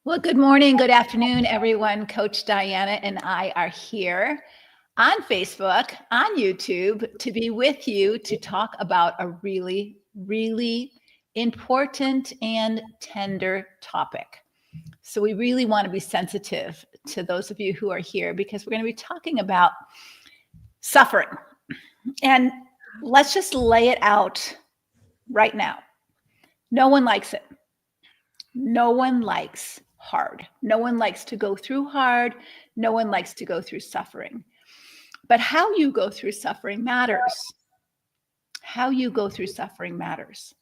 Well, good morning, good afternoon, everyone. Coach Diana and I are here on Facebook, on YouTube, to be with you to talk about a really, really important and tender topic. So, we really want to be sensitive to those of you who are here because we're going to be talking about suffering. And let's just lay it out right now. No one likes it. No one likes hard. No one likes to go through hard. No one likes to go through suffering. But how you go through suffering matters. How you go through suffering matters.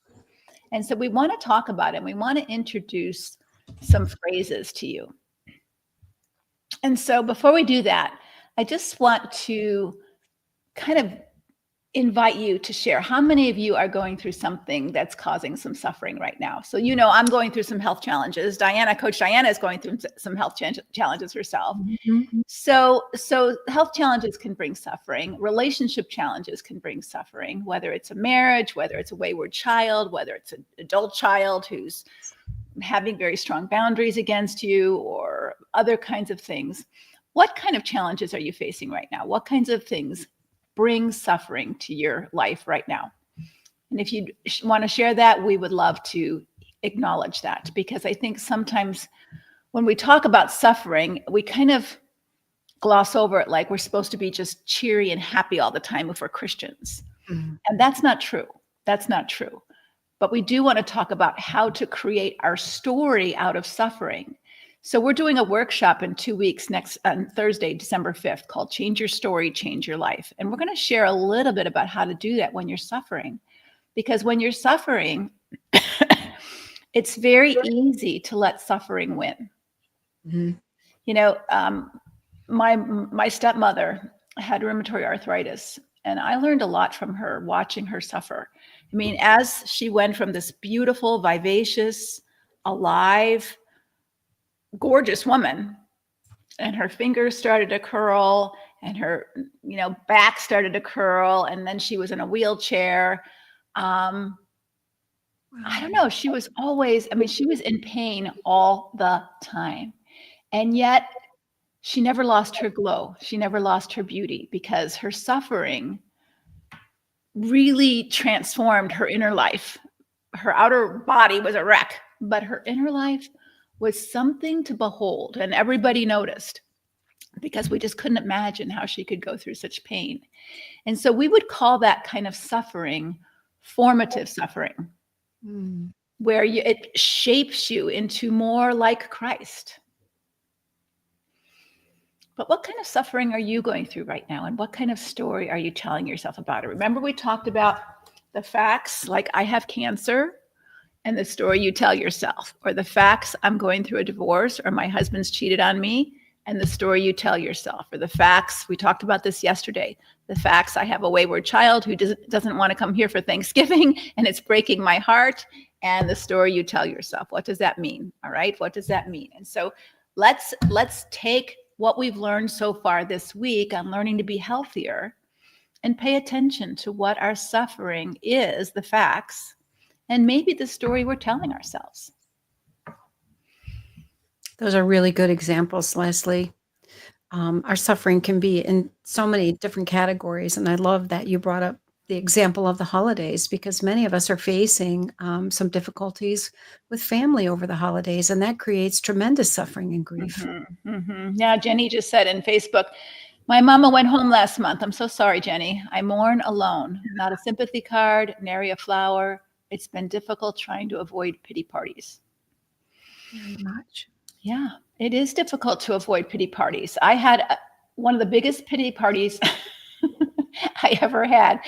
And so we want to talk about it. We want to introduce some phrases to you. And so before we do that, I just want to kind of invite you to share how many of you are going through something that's causing some suffering right now. So, I'm going through some health challenges. Coach Diana is going through some health challenges herself. Mm-hmm. So health challenges can bring suffering. Relationship challenges can bring suffering, whether it's a marriage, whether it's a wayward child, whether it's an adult child who's having very strong boundaries against you, or other kinds of things. What kind of challenges are you facing right now? What kinds of things bring suffering to your life right now? And if you want to share that, we would love to acknowledge that, because I think sometimes when we talk about suffering, we kind of gloss over it like we're supposed to be just cheery and happy all the time if we're Christians. Mm-hmm. And that's not true. That's not true. But we do want to talk about how to create our story out of suffering. So we're doing a workshop in 2 weeks on Thursday, December 5th, called Change Your Story, Change Your Life. And we're going to share a little bit about how to do that when you're suffering. Because when you're suffering, it's very easy to let suffering win. Mm-hmm. My stepmother had rheumatoid arthritis, and I learned a lot from her, watching her suffer. I mean, as she went from this beautiful, vivacious, alive, gorgeous woman, and her fingers started to curl, and her back started to curl, and then she was in a wheelchair. I don't know, she was in pain all the time, and yet she never lost her glow. She never lost her beauty, because her suffering really transformed her inner life. Her outer body was a wreck, but her inner life was something to behold, and everybody noticed, because we just couldn't imagine how she could go through such pain. And so we would call that kind of suffering formative suffering, where it shapes you into more like Christ. But what kind of suffering are you going through right now? And what kind of story are you telling yourself about it? Remember, we talked about the facts, like I have cancer, and the story you tell yourself, or the facts, I'm going through a divorce, or my husband's cheated on me, and the story you tell yourself, or the facts, we talked about this yesterday, the facts, I have a wayward child who doesn't want to come here for Thanksgiving, and it's breaking my heart, and the story you tell yourself. What does that mean? All right, what does that mean? And so let's take what we've learned so far this week on learning to be healthier, and pay attention to what our suffering is, the facts, and maybe the story we're telling ourselves. Those are really good examples, Leslie. Our suffering can be in so many different categories. And I love that you brought up the example of the holidays, because many of us are facing some difficulties with family over the holidays, and that creates tremendous suffering and grief. Mm-hmm, mm-hmm. Yeah, Jenny just said in Facebook, my mama went home last month. I'm so sorry, Jenny. I mourn alone. Not a sympathy card, nary a flower. It's been difficult trying to avoid pity parties. Very much. Yeah, it is difficult to avoid pity parties. I had one of the biggest pity parties I ever had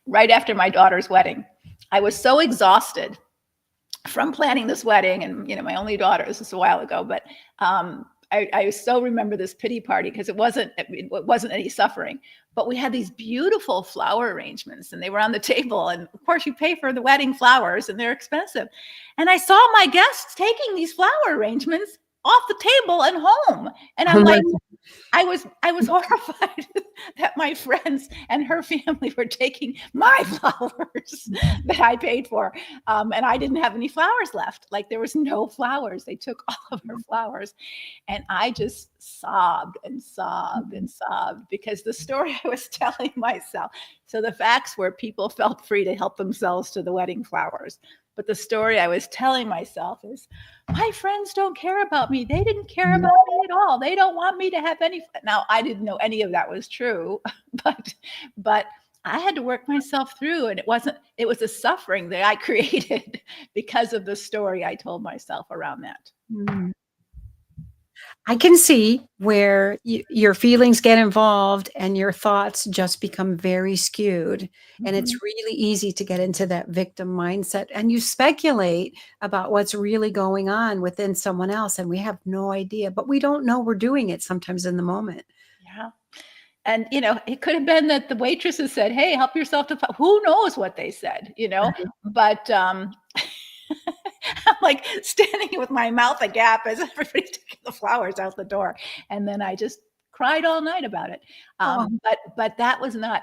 right after my daughter's wedding. I was so exhausted from planning this wedding, and my only daughter, this was a while ago, but I so remember this pity party, because it wasn't any suffering, but we had these beautiful flower arrangements, and they were on the table, and of course you pay for the wedding flowers, and they're expensive. And I saw my guests taking these flower arrangements off the table and home, and I'm like, I was horrified that my friends and her family were taking my flowers that I paid for. And I didn't have any flowers left. Like there was no flowers. They took all of her flowers. And I just sobbed and sobbed and sobbed because the story I was telling myself. So the facts were people felt free to help themselves to the wedding flowers. But the story I was telling myself is, my friends don't care about me. They didn't care about me at all. They don't want me to have any. Now, I didn't know any of that was true, but I had to work myself through, and it was a suffering that I created because of the story I told myself around that. Mm. I can see where your feelings get involved and your thoughts just become very skewed. And it's really easy to get into that victim mindset. And you speculate about what's really going on within someone else. And we have no idea, but we don't know we're doing it sometimes in the moment. Yeah. And, it could have been that the waitresses said, hey, help yourself to, who knows what they said, Right. but I'm like standing with my mouth agape as everybody's taking the flowers out the door. And then I just cried all night about it. But that was not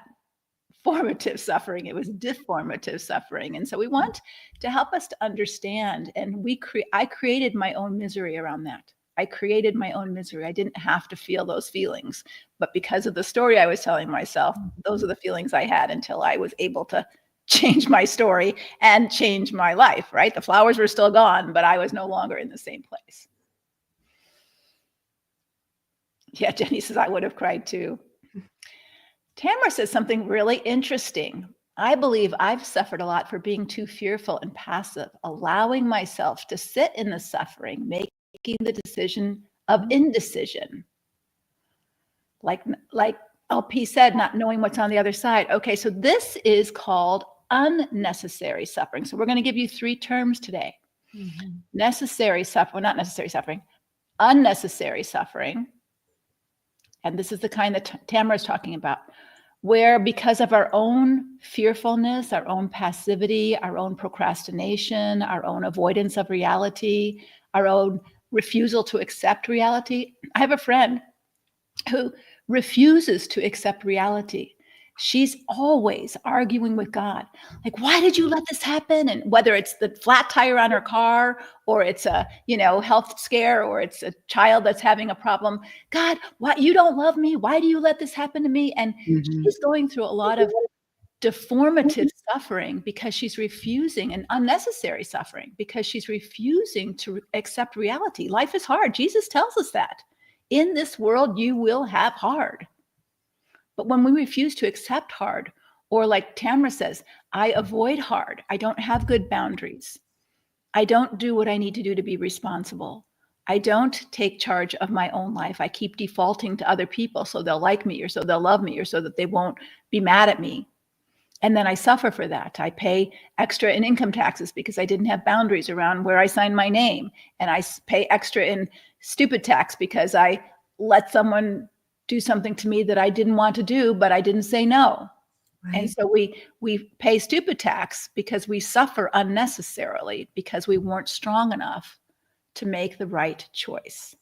formative suffering. It was deformative suffering. And so we want to help us to understand. And I created my own misery around that. I created my own misery. I didn't have to feel those feelings. But because of the story I was telling myself, those are the feelings I had until I was able to change my story and change my life, right? The flowers were still gone, but I was no longer in the same place. Yeah, Jenny says, I would have cried too. Tamara says something really interesting. I believe I've suffered a lot for being too fearful and passive, allowing myself to sit in the suffering, making the decision of indecision. Like LP said, not knowing what's on the other side. Okay, so this is called unnecessary suffering. So we're going to give you 3 terms today. Necessary suffering, well, not necessary suffering, unnecessary suffering. And this is the kind that Tamara is talking about, where because of our own fearfulness, our own passivity, our own procrastination, our own avoidance of reality, our own refusal to accept reality. I have a friend who refuses to accept reality. She's always arguing with God. Like, why did you let this happen? And whether it's the flat tire on her car, or it's a, health scare, or it's a child that's having a problem. God, why you don't love me? Why do you let this happen to me? And she's going through a lot of deformative suffering because she's refusing, and unnecessary suffering because she's refusing to accept reality. Life is hard. Jesus tells us that. In this world, you will have hard. But when we refuse to accept hard, or like Tamara says, I avoid hard. I don't have good boundaries. I don't do what I need to do to be responsible. I don't take charge of my own life. I keep defaulting to other people so they'll like me, or so they'll love me, or so that they won't be mad at me. And then I suffer for that. I pay extra in income taxes because I didn't have boundaries around where I signed my name. And I pay extra in stupid tax because I let someone do something to me that I didn't want to do, but I didn't say no. Right. And so we pay stupid tax because we suffer unnecessarily because we weren't strong enough to make the right choice.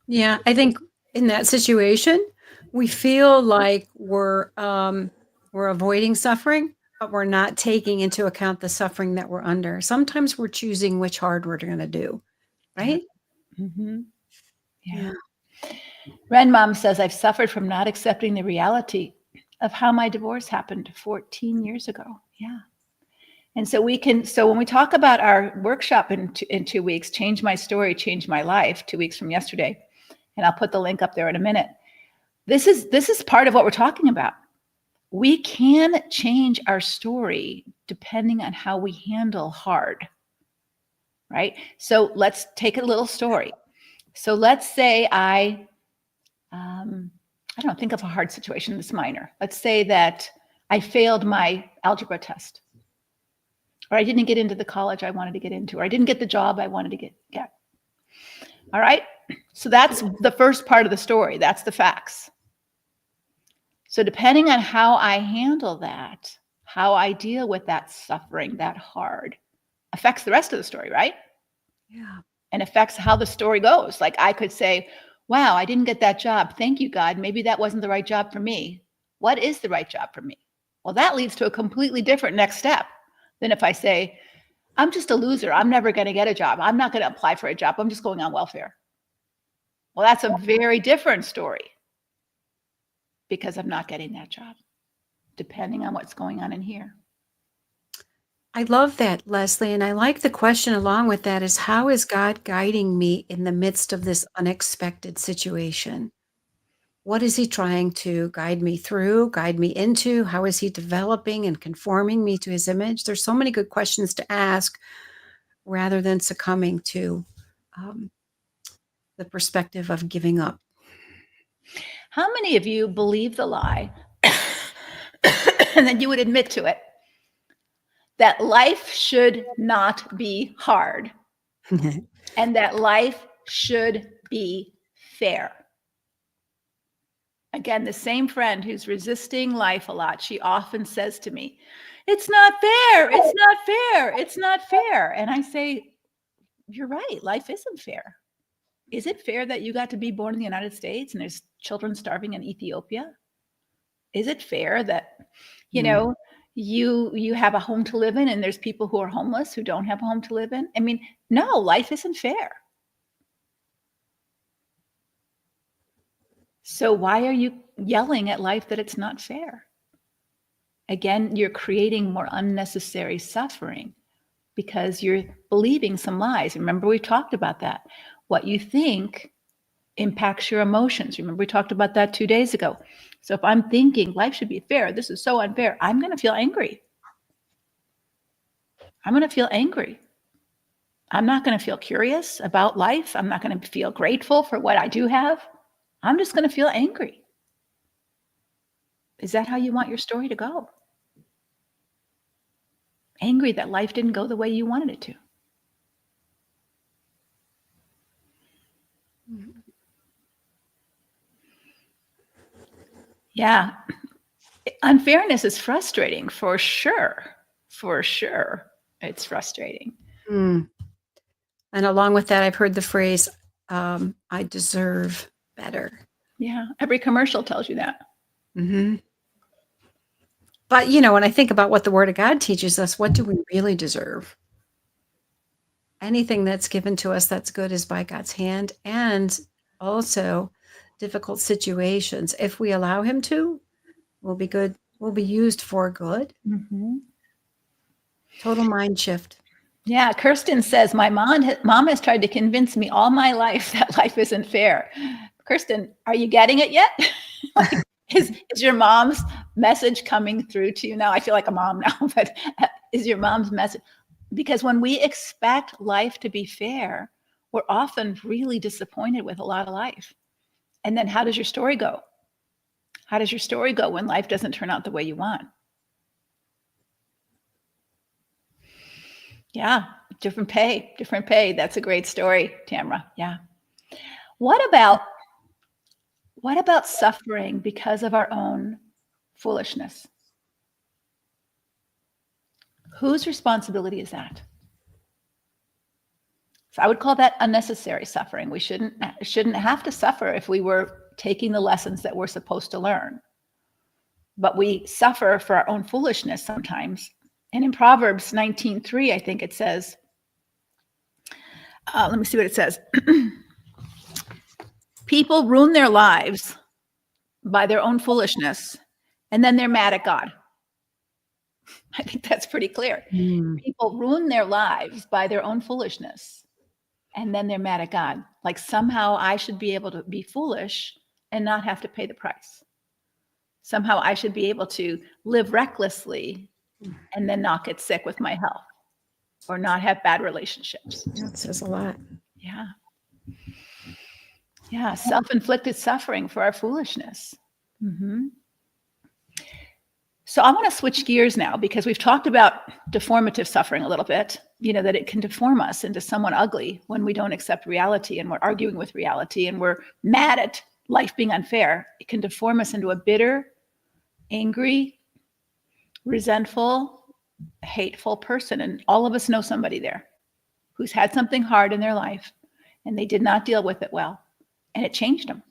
Yeah, I think in that situation, we feel like we're avoiding suffering, but we're not taking into account the suffering that we're under. Sometimes we're choosing which hard we're going to do, right? Yeah. Ren Mom says, I've suffered from not accepting the reality of how my divorce happened 14 years ago. Yeah. And so when we talk about our workshop in 2 weeks, Change My Story, Change My Life, 2 weeks from yesterday, and I'll put the link up there in a minute. This is part of what we're talking about. We can change our story depending on how we handle hard, right? So let's take a little story. So let's say I don't think of a hard situation that's minor. Let's say that I failed my algebra test, or I didn't get into the college I wanted to get into, or I didn't get the job I wanted to get. All right. So that's the first part of the story. That's the facts. So depending on how I handle that, how I deal with that suffering, that hard, affects the rest of the story, right? Yeah. And affects how the story goes. Like I could say, Wow, I didn't get that job. Thank you, God. Maybe that wasn't the right job for me. What is the right job for me? Well, that leads to a completely different next step than if I say, I'm just a loser. I'm never going to get a job. I'm not going to apply for a job. I'm just going on welfare. Well, that's a very different story because I'm not getting that job, depending on what's going on in here. I love that, Leslie. And I like the question along with that is how is God guiding me in the midst of this unexpected situation? What is he trying to guide me through, guide me into? How is he developing and conforming me to his image? There's so many good questions to ask rather than succumbing to um, the perspective of giving up. How many of you believe the lie and then you would admit to it that life should not be hard and that life should be fair? Again, the same friend who's resisting life a lot, she often says to me, it's not fair, it's not fair, it's not fair. And I say, you're right, life isn't fair. Is it fair that you got to be born in the United States and there's children starving in Ethiopia? Is it fair that, you know, you have a home to live in and there's people who are homeless who don't have a home to live in? I mean, no, life isn't fair. So why are you yelling at life that it's not fair? Again, you're creating more unnecessary suffering because you're believing some lies. Remember, we talked about that. What you think impacts your emotions. Remember, we talked about that 2 days ago. So if I'm thinking life should be fair, this is so unfair, I'm going to feel angry. I'm going to feel angry. I'm not going to feel curious about life. I'm not going to feel grateful for what I do have. I'm just going to feel angry. Is that how you want your story to go? Angry that life didn't go the way you wanted it to. Yeah. Unfairness is frustrating for sure. For sure. It's frustrating. And along with that, I've heard the phrase, I deserve better. Yeah. Every commercial tells you that. But, you know, when I think about what the Word of God teaches us, what do we really deserve? Anything that's given to us that's good is by God's hand. And also difficult situations, if we allow him to, will be good, will be used for good. Total mind shift. Yeah, Kirsten says, my mom has tried to convince me all my life that life isn't fair. Kirsten, are you getting it yet? Like, is your mom's message coming through to you now? I feel like a mom now, but is your mom's message? Because when we expect life to be fair, we're often really disappointed with a lot of life. And then how does your story go? How does your story go when life doesn't turn out the way you want? Yeah, different pay. That's a great story, Tamra. Yeah. What about suffering because of our own foolishness? Whose responsibility is that? So I would call that unnecessary suffering. We shouldn't have to suffer if we were taking the lessons that we're supposed to learn. But we suffer for our own foolishness sometimes. And in Proverbs 19:3, I think it says, let me see what it says. People ruin their lives by their own foolishness, and then they're mad at God. I think that's pretty clear. People ruin their lives by their own foolishness, and then they're mad at God. Like somehow I should be able to be foolish and not have to pay the price. Somehow I should be able to live recklessly and then not get sick with my health or not have bad relationships. That says a lot. Yeah. Yeah, self-inflicted suffering for our foolishness. So I want to switch gears now because we've talked about deformative suffering a little bit, you know, that it can deform us into someone ugly when we don't accept reality and we're arguing with reality and we're mad at life being unfair. It can deform us into a bitter, angry, resentful, hateful person. And all of us know somebody there who's had something hard in their life and they did not deal with it well. and it changed them.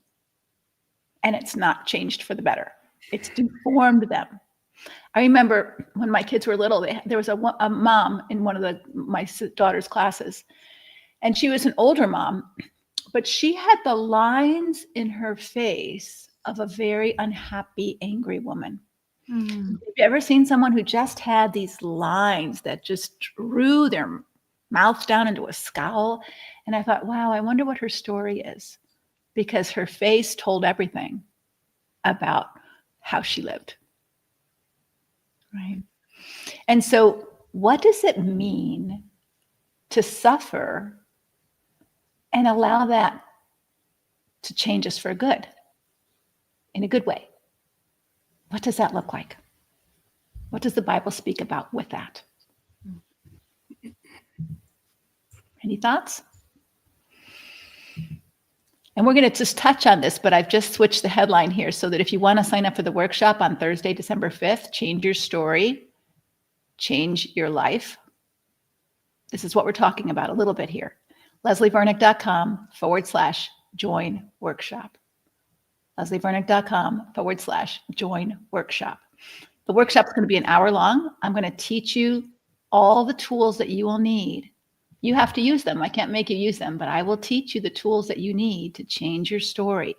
And it's not changed for the better. It's deformed them. I remember when my kids were little, there was a mom in one of my daughter's classes, and she was an older mom, but she had the lines in her face of a very unhappy, angry woman. Have you ever seen someone who just had these lines that just drew their mouth down into a scowl? And I thought, wow, I wonder what her story is, because her face told everything about how she lived. Right. And so, what does it mean to suffer and allow that to change us for good, in a good way? What does that look like? What does the Bible speak about with that? Any thoughts? And we're going to just touch on this, but I've just switched the headline here so that if you want to sign up for the workshop on Thursday, December 5th, change your story, change your life. This is what we're talking about a little bit here. leslievernick.com/join workshop. leslievernick.com/join workshop. The workshop is going to be an hour long. I'm going to teach you all the tools that you will need. You have to use them. I can't make you use them, but I will teach you the tools that you need to change your story.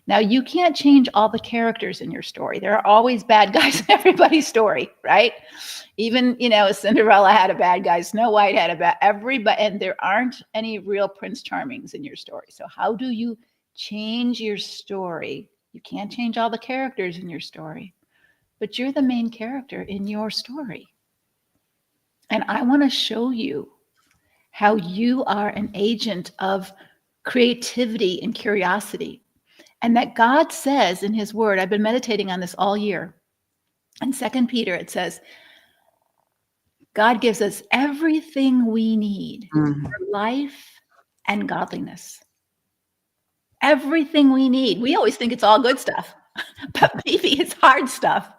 Now, you can't change all the characters in your story. There are always bad guys in everybody's story, right? Even, Cinderella had a bad guy, Snow White had a bad, everybody, and there aren't any real Prince Charmings in your story. So how do you change your story? You can't change all the characters in your story, but you're the main character in your story. And I want to show you how you are an agent of creativity and curiosity. And that God says in his word, I've been meditating on this all year. In 2 Peter, it says, God gives us everything we need for life and godliness. Everything we need. We always think it's all good stuff, but maybe it's hard stuff.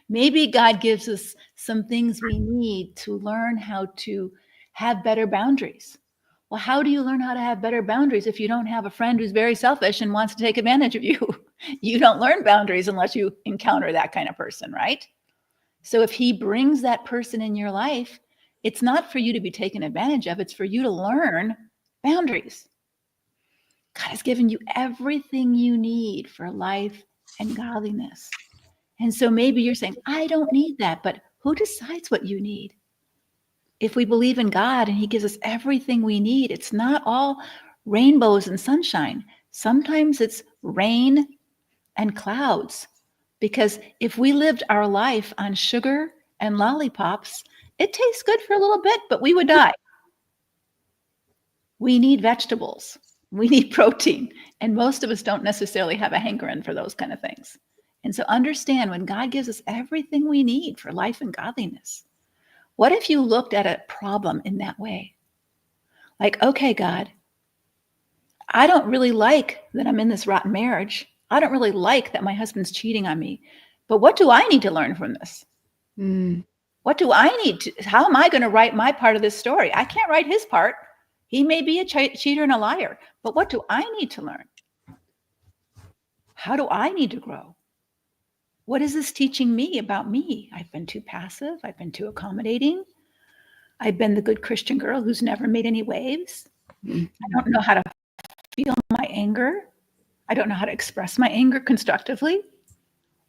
Maybe God gives us some things we need to learn how to have better boundaries. Well, how do you learn how to have better boundaries if you don't have a friend who's very selfish and wants to take advantage of you? You don't learn boundaries unless you encounter that kind of person, right? So if he brings that person in your life, it's not for you to be taken advantage of. It's for you to learn boundaries. God has given you everything you need for life and godliness. And so maybe you're saying, I don't need that, but who decides what you need? If we believe in God and he gives us everything we need, it's not all rainbows and sunshine. Sometimes it's rain and clouds. Because if we lived our life on sugar and lollipops, it tastes good for a little bit, but we would die. We need vegetables. We need protein. And most of us don't necessarily have a hankering for those kind of things. And so understand, when God gives us everything we need for life and godliness, what if you looked at a problem in that way? Like, okay, God, I don't really like that I'm in this rotten marriage. I don't really like that my husband's cheating on me. But what do I need to learn from this? What do I need to, how am I going to write my part of this story? I can't write his part. He may be a cheater and a liar, but what do I need to learn? How do I need to grow? What is this teaching me about me? I've been too passive. I've been too accommodating. I've been the good Christian girl who's never made any waves. I don't know how to feel my anger. I don't know how to express my anger constructively.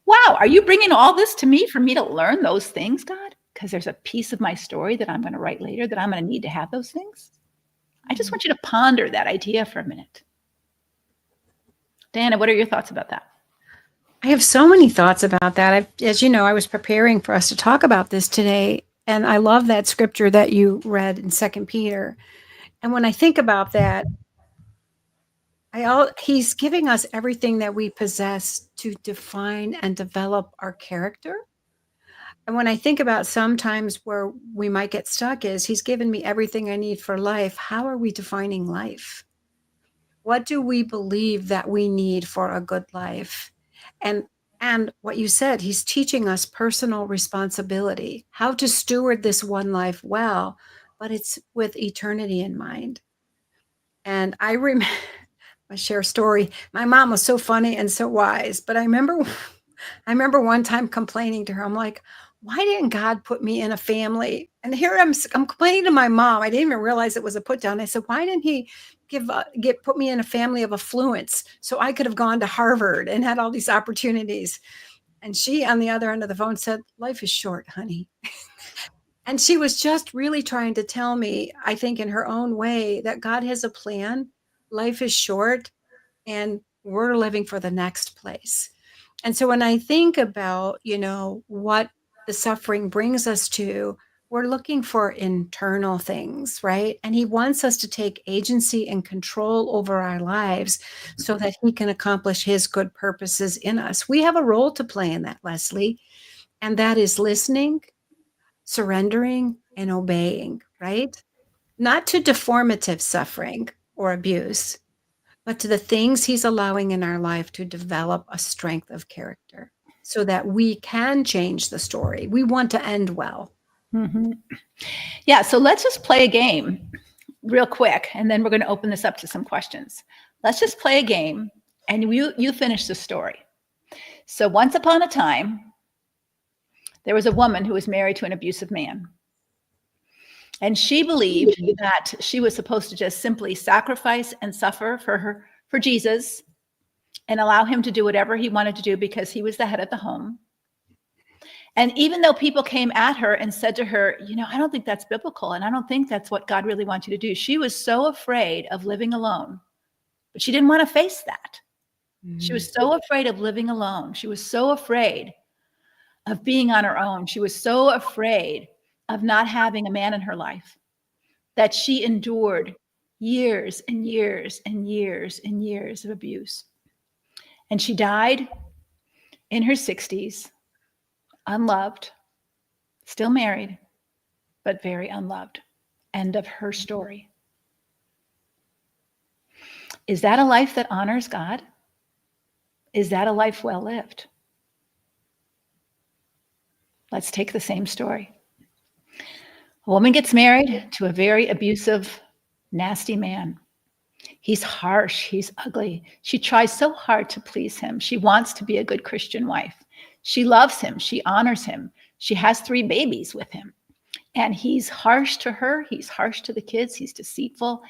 Wow, are you bringing all this to me for me to learn those things, God? Because there's a piece of my story that I'm going to write later that I'm going to need to have those things. I just want you to ponder that idea for a minute. Diana, what are your thoughts about that? I have so many thoughts about that. As you know, I was preparing for us to talk about this today, and I love that scripture that you read in 2 Peter. And when I think about that, he's giving us everything that we possess to define and develop our character. And when I think about sometimes where we might get stuck is, he's given me everything I need for life. How are we defining life? What do we believe that we need for a good life? And what you said, he's teaching us personal responsibility, how to steward this one life well, but it's with eternity in mind. And I I share a story. My mom was so funny and so wise, but I remember I remember one time complaining to her. I'm like, "Why didn't God put me in a family?" And here I'm complaining to my mom. I didn't even realize it was a put down. I said, "Why didn't he put me in a family of affluence so I could have gone to Harvard and had all these opportunities?" And she on the other end of the phone said, "Life is short, honey." And she was just really trying to tell me, I think in her own way, that God has a plan. Life is short and we're living for the next place. And so when I think about, what the suffering brings us to, we're looking for internal things, right? And he wants us to take agency and control over our lives so that he can accomplish his good purposes in us. We have a role to play in that, Leslie, and that is listening, surrendering, and obeying, right? Not to deformative suffering or abuse, but to the things he's allowing in our life to develop a strength of character so that we can change the story. We want to end well. Mm-hmm. Yeah, so let's just play a game real quick, and then we're going to open this up to some questions. Let's just play a game, and you finish the story. So once upon a time, there was a woman who was married to an abusive man. And she believed that she was supposed to just simply sacrifice and suffer for Jesus and allow him to do whatever he wanted to do because he was the head of the home. And even though people came at her and said to her, I don't think that's biblical, and I don't think that's what God really wants you to do, she was so afraid of living alone, but she didn't want to face that. She was so afraid of living alone. She was so afraid of being on her own. She was so afraid of not having a man in her life that she endured years and years and years and years of abuse. And she died in her 60s, unloved, still married, but very unloved. End of her story. Is that a life that honors God? Is that a life well lived? Let's take the same story. A woman gets married to a very abusive, nasty man. He's harsh. He's ugly. She tries so hard to please him. She wants to be a good Christian wife. She loves him. She honors him. She has 3 babies with him. And he's harsh to her. He's harsh to the kids. He's deceitful.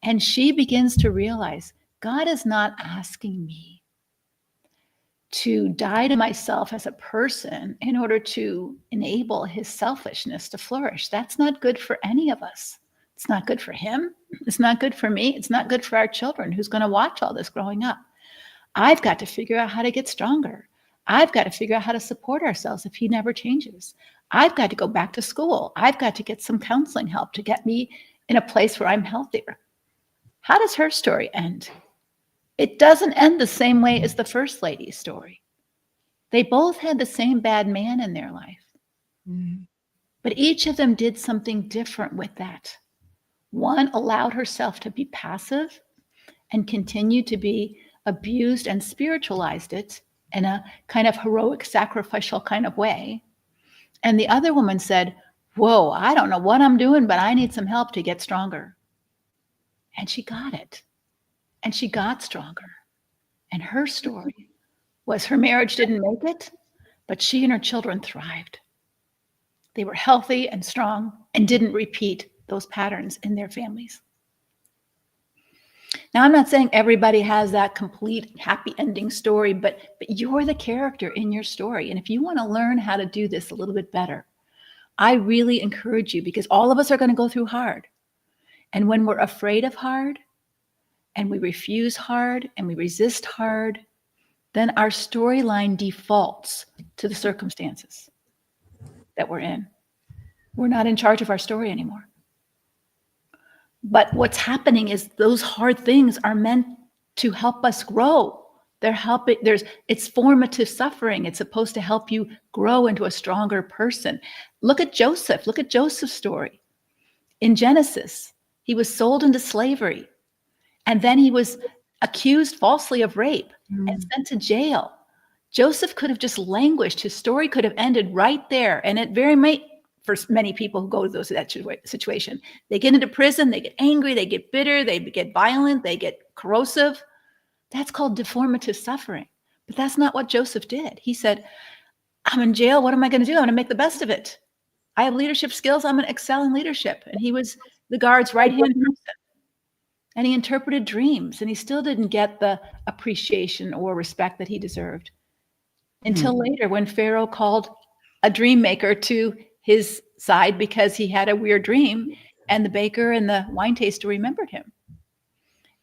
And she begins to realize God is not asking me to die to myself as a person in order to enable his selfishness to flourish. That's not good for any of us. It's not good for him. It's not good for me. It's not good for our children who's going to watch all this growing up. I've got to figure out how to get stronger. I've got to figure out how to support ourselves if he never changes. I've got to go back to school. I've got to get some counseling help to get me in a place where I'm healthier. How does her story end? It doesn't end the same way as the first lady's story. They both had the same bad man in their life. But each of them did something different with that. One allowed herself to be passive and continued to be abused and spiritualized it in a kind of heroic, sacrificial kind of way. And the other woman said, whoa, I don't know what I'm doing, but I need some help to get stronger. And she got it. And she got stronger. And her story was her marriage didn't make it, but she and her children thrived. They were healthy and strong and didn't repeat those patterns in their families. Now, I'm not saying everybody has that complete happy ending story, but you're the character in your story. And if you want to learn how to do this a little bit better, I really encourage you, because all of us are going to go through hard. And when we're afraid of hard, and we refuse hard, and we resist hard, then our storyline defaults to the circumstances that we're in. We're not in charge of our story anymore. But what's happening is those hard things are meant to help us grow. It's formative suffering. It's supposed to help you grow into a stronger person. Look at Joseph. Look at Joseph's story. In Genesis, he was sold into slavery, and then he was accused falsely of rape and sent to jail. Joseph could have just languished. His story could have ended right there. And it very may, for many people who go through that situation, they get into prison, they get angry, they get bitter, they get violent, they get corrosive. That's called deformative suffering. But that's not what Joseph did. He said, I'm in jail. What am I going to do? I'm going to make the best of it. I have leadership skills. I'm going to excel in leadership. And he was the guard's right-hand person. And he interpreted dreams, and he still didn't get the appreciation or respect that he deserved until later, when Pharaoh called a dream maker to his side because he had a weird dream, and the baker and the wine taster remembered him.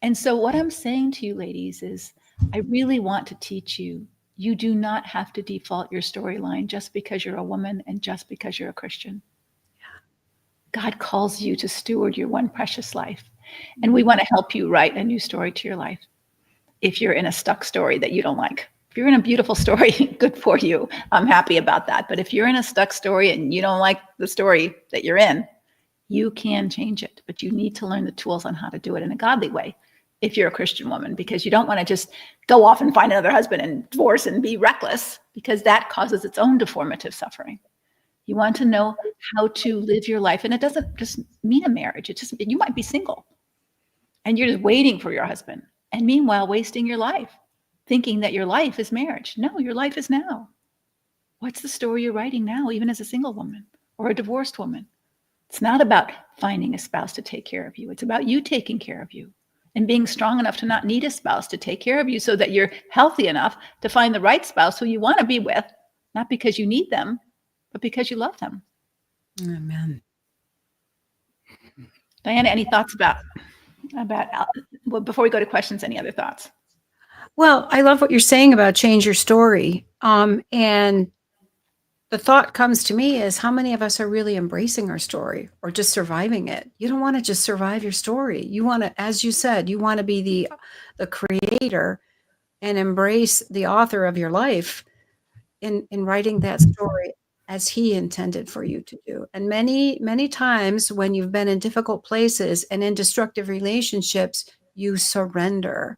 And so what I'm saying to you ladies is, I really want to teach you, you do not have to default your storyline just because you're a woman and just because you're a Christian. God calls you to steward your one precious life. And we want to help you write a new story to your life. If you're in a stuck story that you don't like, if you're in a beautiful story, good for you. I'm happy about that. But if you're in a stuck story and you don't like the story that you're in, you can change it. But you need to learn the tools on how to do it in a godly way if you're a Christian woman, because you don't want to just go off and find another husband and divorce and be reckless, because that causes its own deformative suffering. You want to know how to live your life. And it doesn't just mean a marriage. It just, you might be single and you're just waiting for your husband. And meanwhile, wasting your life, thinking that your life is marriage. No, your life is now. What's the story you're writing now, even as a single woman or a divorced woman? It's not about finding a spouse to take care of you. It's about you taking care of you and being strong enough to not need a spouse to take care of you, so that you're healthy enough to find the right spouse who you want to be with, not because you need them, but because you love them. Amen. Diana, any thoughts about well, before we go to questions, any other thoughts? Well, I love what you're saying about change your story. And the thought comes to me is, how many of us are really embracing our story or just surviving it? You don't want to just survive your story. You want to, as you said, you want to be the creator and embrace the author of your life in writing that story as he intended for you to do. And many, many times when you've been in difficult places and in destructive relationships, you surrender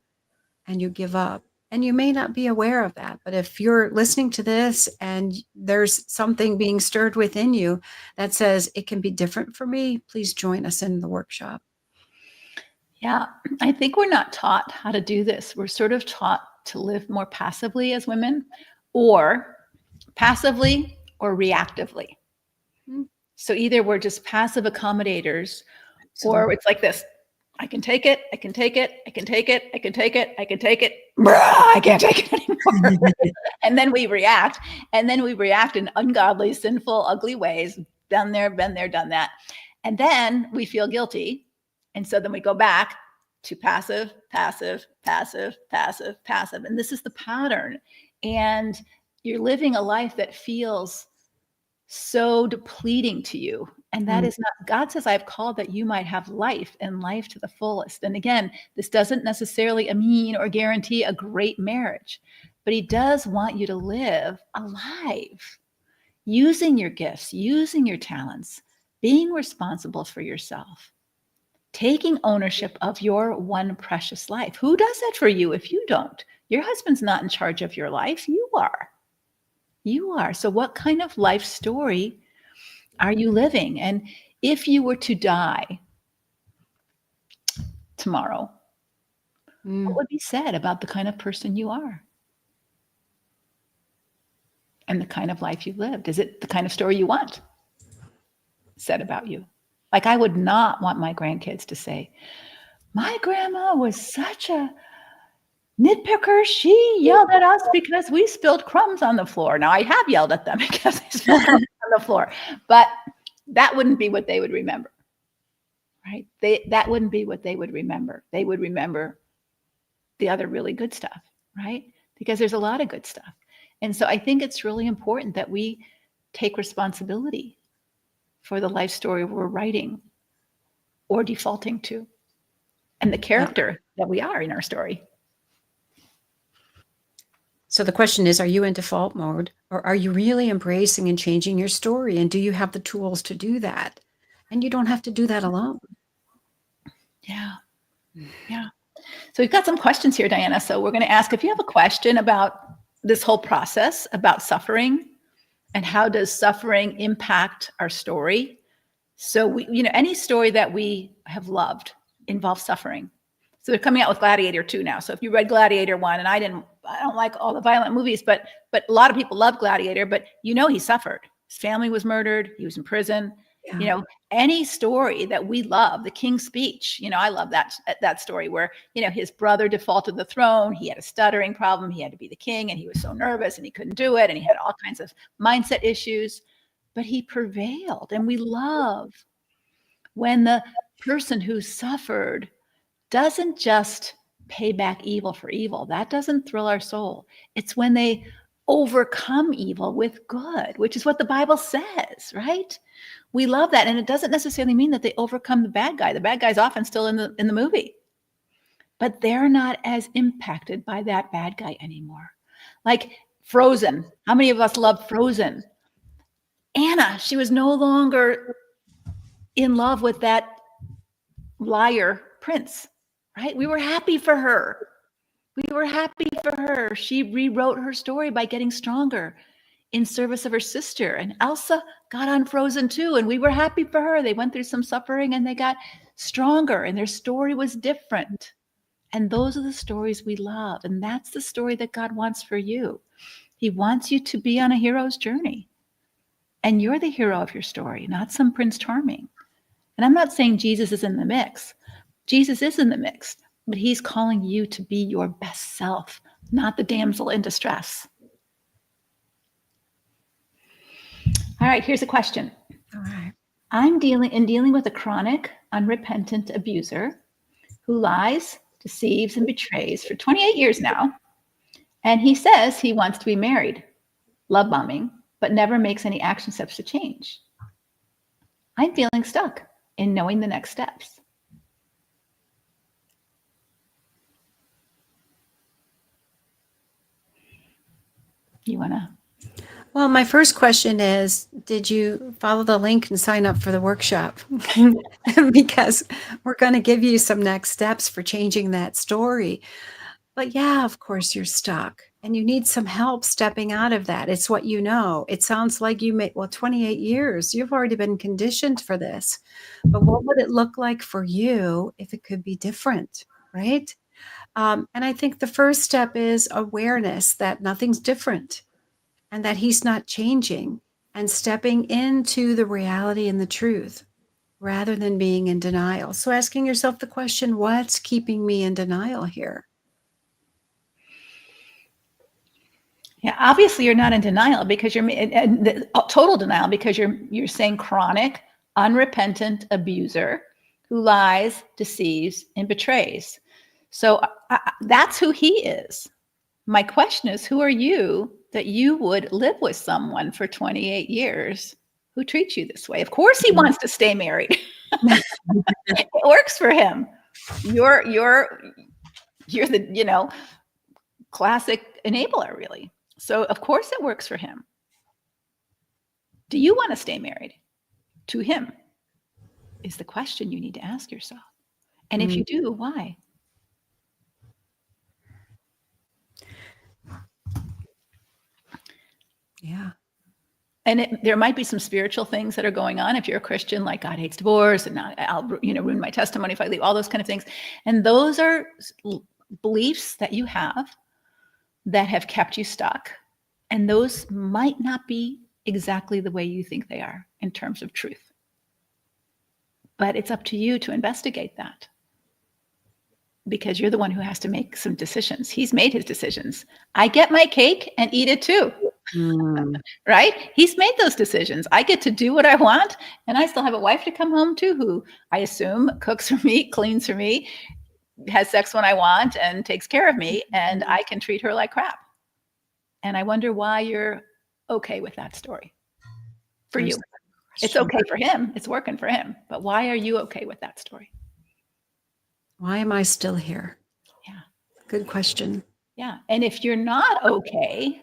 and you give up. And you may not be aware of that, but if you're listening to this and there's something being stirred within you that says it can be different for me, please join us in the workshop. Yeah, I think we're not taught how to do this. We're sort of taught to live more passively as women, or passively or reactively. So either we're just passive accommodators, or it's like this: I can take it, I can take it, I can take it, I can take it, I can take it. I can't take it anymore. And then we react, in ungodly, sinful, ugly ways. Done there, been there, done that. And then we feel guilty. And so then we go back to passive, passive, passive, passive, passive. And this is the pattern. And you're living a life that feels so depleting to you. And that is not, God says, I've called that you might have life, and life to the fullest. And again, this doesn't necessarily mean or guarantee a great marriage, but he does want you to live alive, using your gifts, using your talents, being responsible for yourself, taking ownership of your one precious life. Who does that for you if you don't? Your husband's not in charge of your life. You are. You are. So what kind of life story are you living? And if you were to die tomorrow, what would be said about the kind of person you are and the kind of life you've lived? Is it the kind of story you want said about you? Like, I would not want my grandkids to say, my grandma was such a nitpicker. She yelled at us because we spilled crumbs on the floor. Now, I have yelled at them because they spilled crumbs on the floor, but that wouldn't be what they would remember, right? That wouldn't be what they would remember. They would remember the other really good stuff, right? Because there's a lot of good stuff. And so I think it's really important that we take responsibility for the life story we're writing or defaulting to, and the character that we are in our story. So the question is, are you in default mode, or are you really embracing and changing your story? And do you have the tools to do that? And you don't have to do that alone. Yeah. Yeah. So we've got some questions here, Diana. So we're going to ask, if you have a question about this whole process, about suffering and how does suffering impact our story? So we, any story that we have loved involves suffering. So they're coming out with Gladiator 2 now. So if you read Gladiator 1, and I don't like all the violent movies, but a lot of people love Gladiator, but he suffered. His family was murdered. He was in prison. Yeah. Any story that we love, the King's Speech, I love that story where, his brother defaulted the throne. He had a stuttering problem. He had to be the king, and he was so nervous and he couldn't do it. And he had all kinds of mindset issues, but he prevailed. And we love when the person who suffered doesn't just pay back evil for evil. That doesn't thrill our soul. It's when they overcome evil with good, which is what the Bible says, right? We love that. And it doesn't necessarily mean that they overcome the bad guy. The bad guy's often still in the movie, but they're not as impacted by that bad guy anymore. Like Frozen. How many of us love Frozen? Anna, she was no longer in love with that liar prince, right? We were happy for her. She rewrote her story by getting stronger in service of her sister. And Elsa got on Frozen too, and we were happy for her. They went through some suffering and they got stronger, and their story was different. And those are the stories we love. And that's the story that God wants for you. He wants you to be on a hero's journey. And you're the hero of your story, not some Prince Charming. And I'm not saying Jesus is in the mix. Jesus is in the mix, but he's calling you to be your best self, not the damsel in distress. All right, here's a question. All right. I'm dealing with a chronic, unrepentant abuser who lies, deceives, and betrays for 28 years now. And he says he wants to be married, love bombing, but never makes any action steps to change. I'm feeling stuck in knowing the next steps. You want to? Well, my first question is, did you follow the link and sign up for the workshop? Because we're going to give you some next steps for changing that story. But yeah, of course, you're stuck and you need some help stepping out of that. It's what you know. It sounds like 28 years. You've already been conditioned for this. But what would it look like for you if it could be different, right? And I think the first step is awareness that nothing's different and that he's not changing, and stepping into the reality and the truth rather than being in denial. So asking yourself the question, what's keeping me in denial here? Yeah, obviously you're not in denial because total denial because you're saying chronic, unrepentant abuser who lies, deceives, and betrays. So that's who he is. My question is, who are you that you would live with someone for 28 years who treats you this way? Of course he wants to stay married. It works for him. You're the, classic enabler, really. So of course it works for him. Do you want to stay married to him? Is the question you need to ask yourself. And if you do, why? Yeah. And there might be some spiritual things that are going on. If you're a Christian, like God hates divorce, and I'll ruin my testimony if I leave, all those kind of things. And those are beliefs that you have that have kept you stuck. And those might not be exactly the way you think they are in terms of truth. But it's up to you to investigate that, because you're the one who has to make some decisions. He's made his decisions. I get my cake and eat it too. Right? He's made those decisions. I get to do what I want, and I still have a wife to come home to who I assume cooks for me, cleans for me, has sex when I want, and takes care of me, and I can treat her like crap. And I wonder why you're okay with that story. For you, it's okay for him. It's working for him. But why are you okay with that story? Why am I still here? Yeah. Good question. Yeah. And if you're not okay,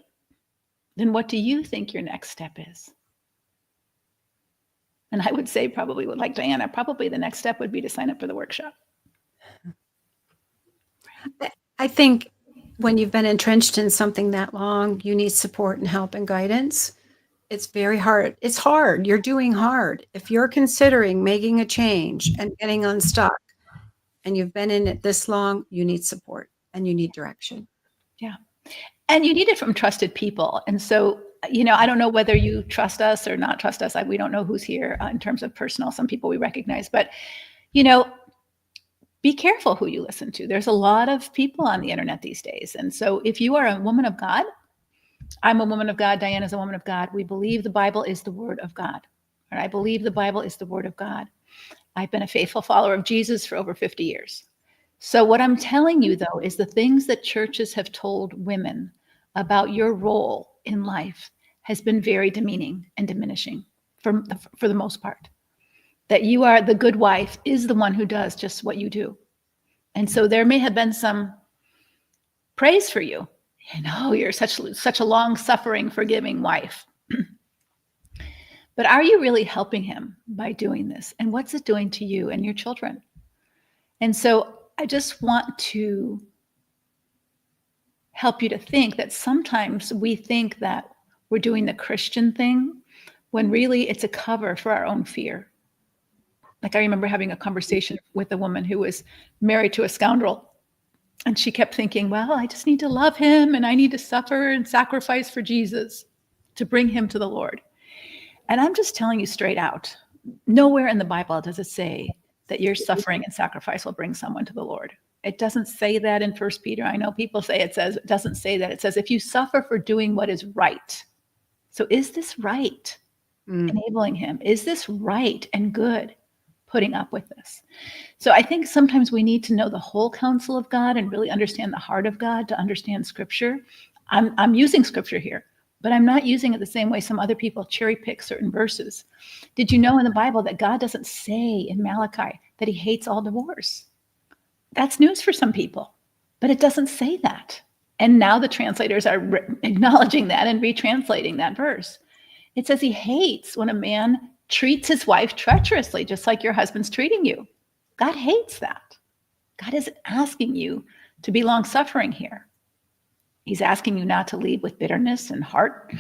then what do you think your next step is? And I would say probably, like Diana, probably the next step would be to sign up for the workshop. I think when you've been entrenched in something that long, you need support and help and guidance. It's very hard. It's hard. You're doing hard. If you're considering making a change and getting unstuck, and you've been in it this long, you need support and you need direction. Yeah. And you need it from trusted people. And so, I don't know whether you trust us or not trust us. We don't know who's here in terms of personal. Some people we recognize, but, be careful who you listen to. There's a lot of people on the internet these days. And so if you are a woman of God, I'm a woman of God, Diana's a woman of God, we believe the Bible is the word of God. And I believe the Bible is the word of God. I've been a faithful follower of Jesus for over 50 years. So what I'm telling you, though, is the things that churches have told women about your role in life has been very demeaning and diminishing for the most part. That you are the good wife is the one who does just what you do. And so there may have been some praise for you. You're such a long-suffering, forgiving wife. But are you really helping him by doing this? And what's it doing to you and your children? And so I just want to help you to think that sometimes we think that we're doing the Christian thing when really it's a cover for our own fear. Like I remember having a conversation with a woman who was married to a scoundrel. And she kept thinking, well, I just need to love him and I need to suffer and sacrifice for Jesus to bring him to the Lord. And I'm just telling you straight out, nowhere in the Bible does it say that your suffering and sacrifice will bring someone to the Lord. It doesn't say that in 1 Peter. I know people say it doesn't say that. It says, if you suffer for doing what is right. So is this right? Enabling him? Is this right and good? Putting up with this. So I think sometimes we need to know the whole counsel of God and really understand the heart of God to understand scripture. I'm using scripture here, but I'm not using it the same way some other people cherry pick certain verses. Did you know in the Bible that God doesn't say in Malachi that he hates all divorce? That's news for some people, but it doesn't say that. And now the translators are acknowledging that and retranslating that verse. It says he hates when a man treats his wife treacherously, just like your husband's treating you. God hates that. God isn't asking you to be long-suffering here. He's asking you not to lead with bitterness and heart,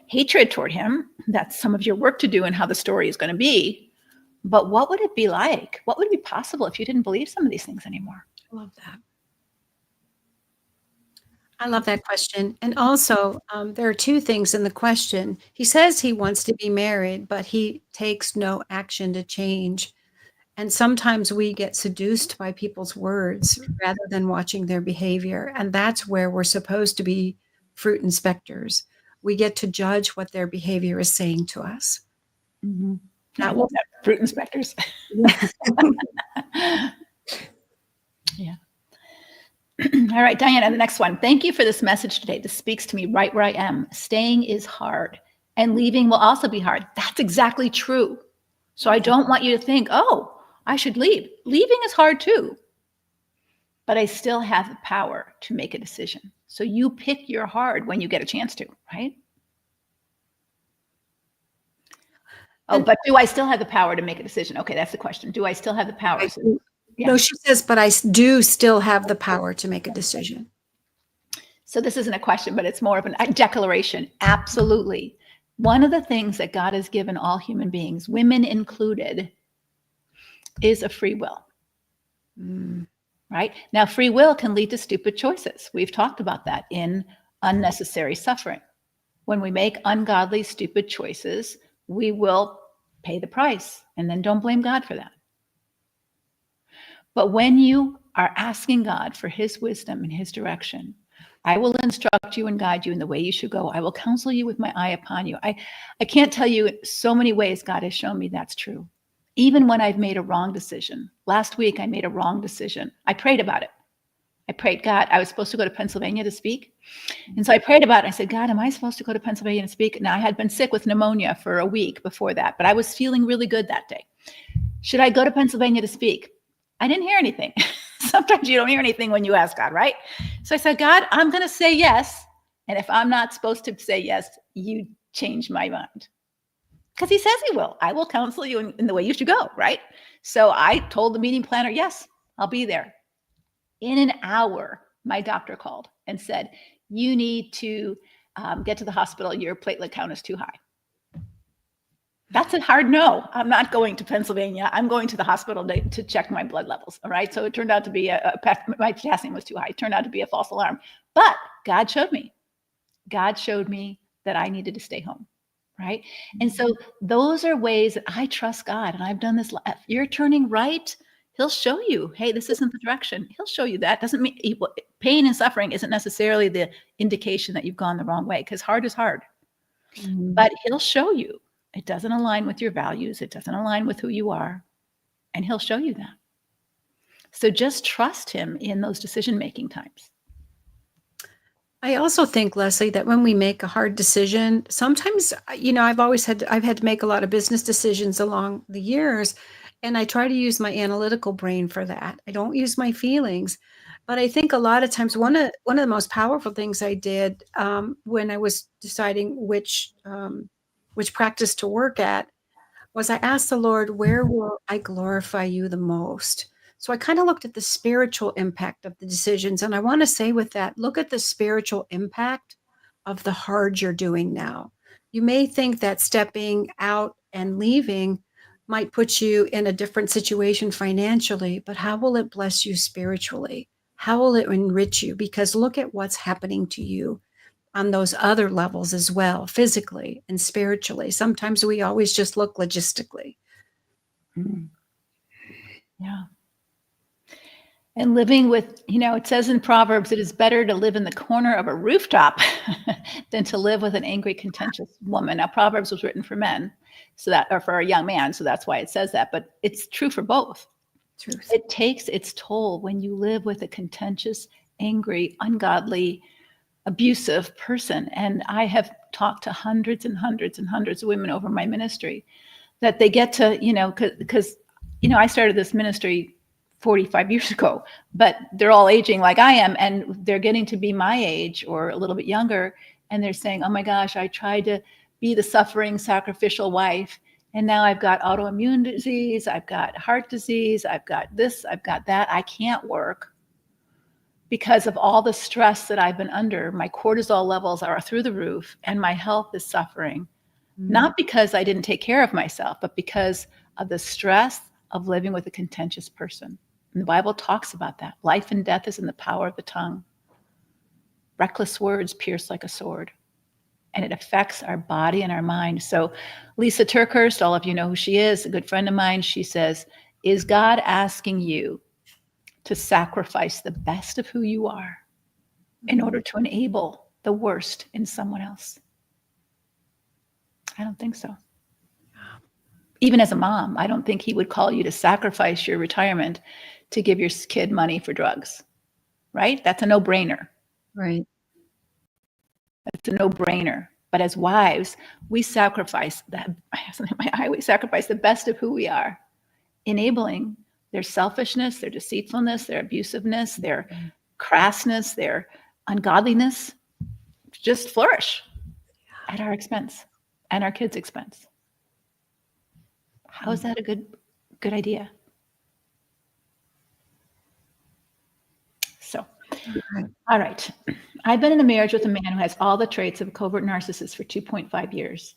hatred toward him. That's some of your work to do and how the story is going to be. But what would it be like? What would be possible if you didn't believe some of these things anymore? I love that. I love that question. And also, there are two things in the question. He says he wants to be married, but he takes no action to change. And sometimes we get seduced by people's words rather than watching their behavior. And that's where we're supposed to be fruit inspectors. We get to judge what their behavior is saying to us. Mm-hmm. Not what fruit inspectors. Yeah. All right, Diana, the next one. Thank you for this message today. This speaks to me right where I am. Staying is hard and leaving will also be hard. That's exactly true. So I don't want you to think, oh, I should leave. Leaving is hard too. But I still have the power to make a decision. So you pick your hard when you get a chance to, right? Oh, but do I still have the power to make a decision? Okay, that's the question. Do I still have the power? Yeah. No, she says, but I do still have the power to make a decision. So this isn't a question, but it's more of a declaration. Absolutely. One of the things that God has given all human beings, women included, is a free will. Right? Now, free will can lead to stupid choices. We've talked about that in unnecessary suffering. When we make ungodly, stupid choices, we will pay the price, and then don't blame God for that. But when you are asking God for his wisdom and his direction, I will instruct you and guide you in the way you should go. I will counsel you with my eye upon you. I can't tell you so many ways God has shown me that's true. Even when I've made a wrong decision. Last week, I made a wrong decision. I prayed about it. I prayed, God, I was supposed to go to Pennsylvania to speak. And so I prayed about it. I said, God, am I supposed to go to Pennsylvania to speak? Now, I had been sick with pneumonia for a week before that, but I was feeling really good that day. Should I go to Pennsylvania to speak? I didn't hear anything. Sometimes you don't hear anything when you ask God, right? So I said, God, I'm going to say yes. And if I'm not supposed to say yes, you change my mind. Because he says he will. I will counsel you in the way you should go, right? So I told the meeting planner, yes, I'll be there. In an hour, my doctor called and said, you need to get to the hospital. Your platelet count is too high. That's a hard no. I'm not going to Pennsylvania. I'm going to the hospital to check my blood levels. All right. So it turned out to be my potassium was too high. It turned out to be a false alarm. But God showed me. God showed me that I needed to stay home. Right. And so those are ways that I trust God. And I've done this. If you're turning right, He'll show you, hey, this isn't the direction. He'll show you that. Doesn't mean pain and suffering isn't necessarily the indication that you've gone the wrong way, because hard is hard. But He'll show you it doesn't align with your values. It doesn't align with who you are. And He'll show you that. So just trust Him in those decision-making times. I also think, Leslie, that when we make a hard decision, sometimes, I've had to make a lot of business decisions along the years, and I try to use my analytical brain for that. I don't use my feelings. But I think a lot of times one of the most powerful things I did when I was deciding which practice to work at was I asked the Lord, where will I glorify you the most? So I kind of looked at the spiritual impact of the decisions. And I want to say with that, look at the spiritual impact of the hard you're doing now. You may think that stepping out and leaving might put you in a different situation financially, but how will it bless you spiritually? How will it enrich you? Because look at what's happening to you on those other levels as well, physically and spiritually. Sometimes we always just look logistically. Yeah. And living with, it says in Proverbs, it is better to live in the corner of a rooftop than to live with an angry, contentious woman. Now, Proverbs was written for men, or for a young man, so that's why it says that. But it's true for both. Truth. It takes its toll when you live with a contentious, angry, ungodly, abusive person. And I have talked to hundreds and hundreds and hundreds of women over my ministry that they get to, because, I started this ministry 45 years ago, but they're all aging like I am, and they're getting to be my age or a little bit younger. And they're saying, oh my gosh, I tried to be the suffering, sacrificial wife. And now I've got autoimmune disease. I've got heart disease. I've got this, I've got that. I can't work because of all the stress that I've been under. My cortisol levels are through the roof and my health is suffering. Not because I didn't take care of myself, but because of the stress of living with a contentious person. And the Bible talks about that. Life and death is in the power of the tongue. Reckless words pierce like a sword. And it affects our body and our mind. So Lisa Turkhurst, all of you know who she is, a good friend of mine, she says, is God asking you to sacrifice the best of who you are in order to enable the worst in someone else? I don't think so. Even as a mom, I don't think He would call you to sacrifice your retirement to give your kid money for drugs, right? That's a no-brainer. Right. It's a no-brainer. But as wives, we sacrifice that. We sacrifice the best of who we are, enabling their selfishness, their deceitfulness, their abusiveness, their crassness, their ungodliness to just flourish at our expense and our kids' expense. How is that a good idea? So, all right. I've been in a marriage with a man who has all the traits of a covert narcissist for 2.5 years.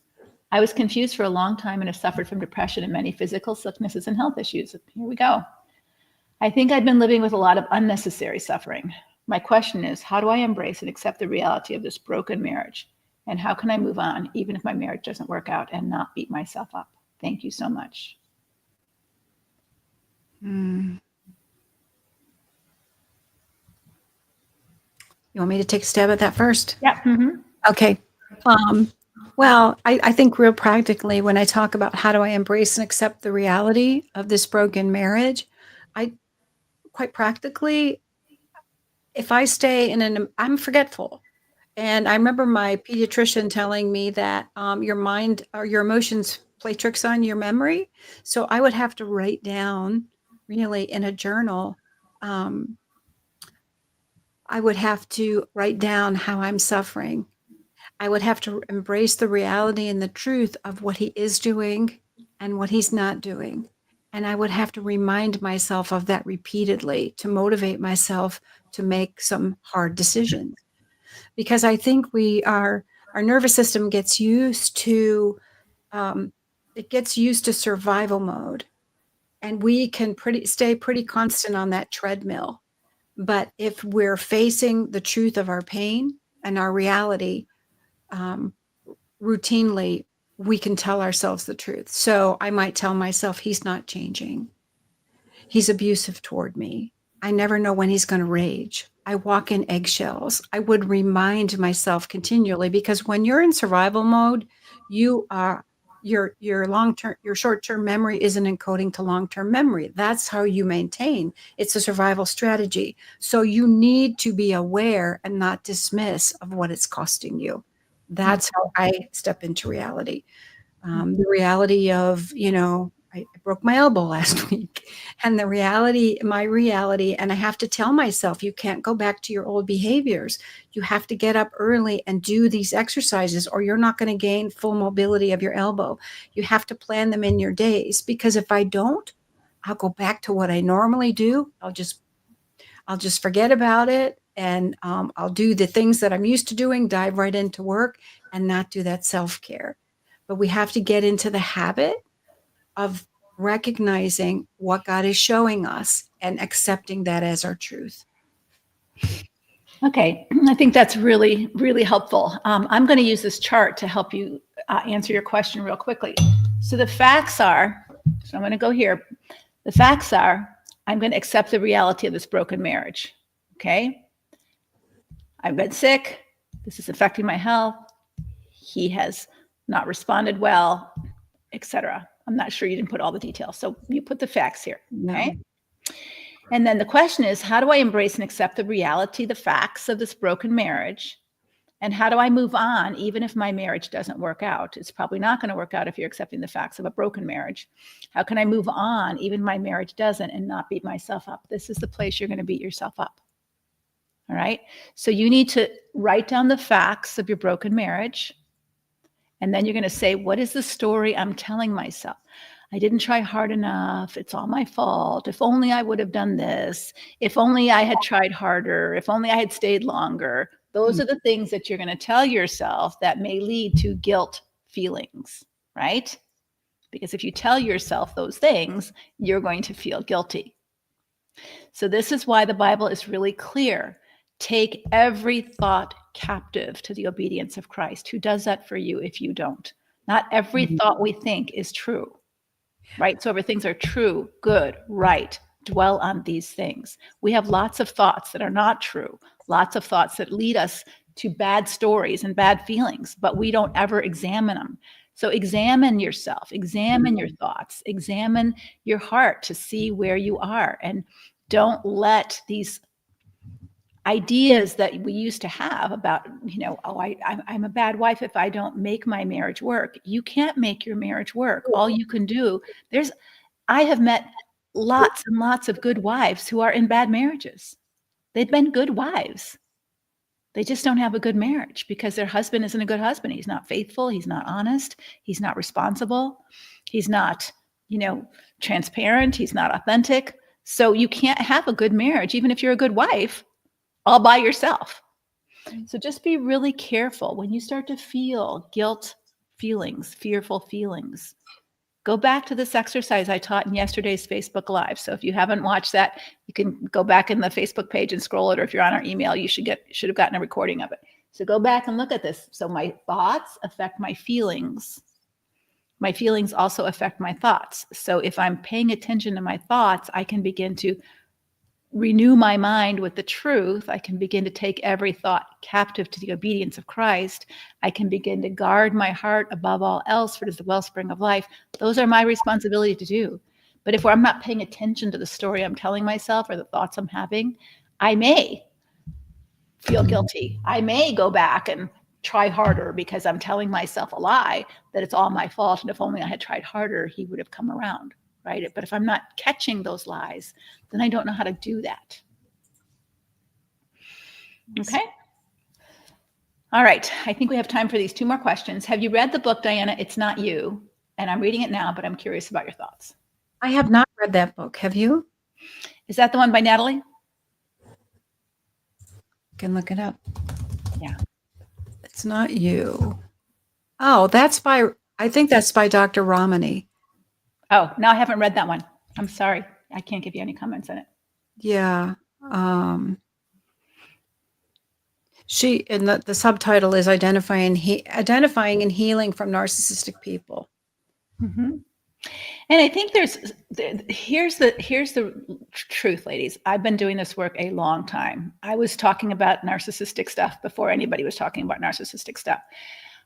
I was confused for a long time and have suffered from depression and many physical sicknesses and health issues. Here we go. I think I've been living with a lot of unnecessary suffering. My question is, how do I embrace and accept the reality of this broken marriage? And how can I move on, even if my marriage doesn't work out, and not beat myself up? Thank you so much. You want me to take a stab at that first? Yeah. Mm-hmm. Okay. Well, I think real practically, when I talk about how do I embrace and accept the reality of this broken marriage, quite practically, if I stay I'm forgetful. And I remember my pediatrician telling me that your mind or your emotions play tricks on your memory. So I would have to write down, really, in a journal, I would have to write down how I'm suffering. I would have to embrace the reality and the truth of what he is doing and what he's not doing. And I would have to remind myself of that repeatedly to motivate myself to make some hard decisions. Because I think our nervous system gets used to it gets used to survival mode, and we can stay pretty constant on that treadmill. But if we're facing the truth of our pain and our reality, routinely, we can tell ourselves the truth. So I might tell myself, he's not changing. He's abusive toward me. I never know when he's going to rage. I walk in eggshells. I would remind myself continually, because when you're in survival mode, you are your short-term memory isn't encoding to long-term memory. That's how you maintain. It's a survival strategy. So you need to be aware and not dismiss of what it's costing you. That's how I step into reality. The reality of, I broke my elbow last week, and my reality, and I have to tell myself, you can't go back to your old behaviors. You have to get up early and do these exercises, or you're not going to gain full mobility of your elbow. You have to plan them in your days, because if I don't, I'll go back to what I normally do. I'll just forget about it, and I'll do the things that I'm used to doing, dive right into work, and not do that self-care. But we have to get into the habit of recognizing what God is showing us and accepting that as our truth. Okay, I think that's really, really helpful. I'm going to use this chart to help you answer your question real quickly. So the facts are, so I'm going to go here. The facts are, I'm going to accept the reality of this broken marriage. Okay. I've been sick. This is affecting my health. He has not responded well, etc. I'm not sure you didn't put all the details. So you put the facts here. Okay. No. And then the question is, how do I embrace and accept the reality, the facts of this broken marriage? And how do I move on, even if my marriage doesn't work out? It's probably not going to work out if you're accepting the facts of a broken marriage. How can I move on, even if my marriage doesn't, and not beat myself up? This is the place you're going to beat yourself up. All right. So you need to write down the facts of your broken marriage. And then you're going to say, what is the story I'm telling myself? I didn't try hard enough. It's all my fault. If only I would have done this. If only I had tried harder. If only I had stayed longer. Those are the things that you're going to tell yourself that may lead to guilt feelings, right? Because if you tell yourself those things, you're going to feel guilty. So this is why the Bible is really clear. Take every thought captive to the obedience of Christ. Who does that for you if you don't? Not every thought we think is true. Right? So if things are true, good, right, dwell on these things. We have lots of thoughts that are not true, lots of thoughts that lead us to bad stories and bad feelings, but we don't ever examine them. So examine yourself, examine your thoughts, examine your heart to see where you are, and don't let these ideas that we used to have about, I'm a bad wife if I don't make my marriage work. You can't make your marriage work. All you can do, I have met lots and lots of good wives who are in bad marriages. They've been good wives. They just don't have a good marriage because their husband isn't a good husband. He's not faithful. He's not honest. He's not responsible. He's not, transparent. He's not authentic. So you can't have a good marriage, even if you're a good wife, all by yourself. So just be really careful when you start to feel guilt feelings, fearful feelings. Go back to this exercise I taught in yesterday's Facebook Live. So if you haven't watched that, you can go back in the Facebook page and scroll it, or if you're on our email, you should have gotten a recording of it. So go back and look at this. So my thoughts affect my feelings. My feelings also affect my thoughts. So if I'm paying attention to my thoughts, I can begin to renew my mind with the truth. I can begin to take every thought captive to the obedience of Christ. I can begin to guard my heart above all else, for it is the wellspring of life. Those are my responsibility to do. But if I'm not paying attention to the story I'm telling myself or the thoughts I'm having, I may feel guilty. I may go back and try harder because I'm telling myself a lie that it's all my fault. And if only I had tried harder, he would have come around. Right? But if I'm not catching those lies, then I don't know how to do that. Okay. All right. I think we have time for these 2 more questions. Have you read the book, Diana? It's Not You. And I'm reading it now, but I'm curious about your thoughts. I have not read that book. Have you? Is that the one by Natalie? You can look it up. Yeah. It's Not You. Oh, that's by I think that's by Dr. Ramani. Oh, no, I haven't read that one. I'm sorry. I can't give you any comments on it. Yeah. And the subtitle is identifying and healing from narcissistic people. Mm-hmm. And I think here's the truth, ladies. I've been doing this work a long time. I was talking about narcissistic stuff before anybody was talking about narcissistic stuff.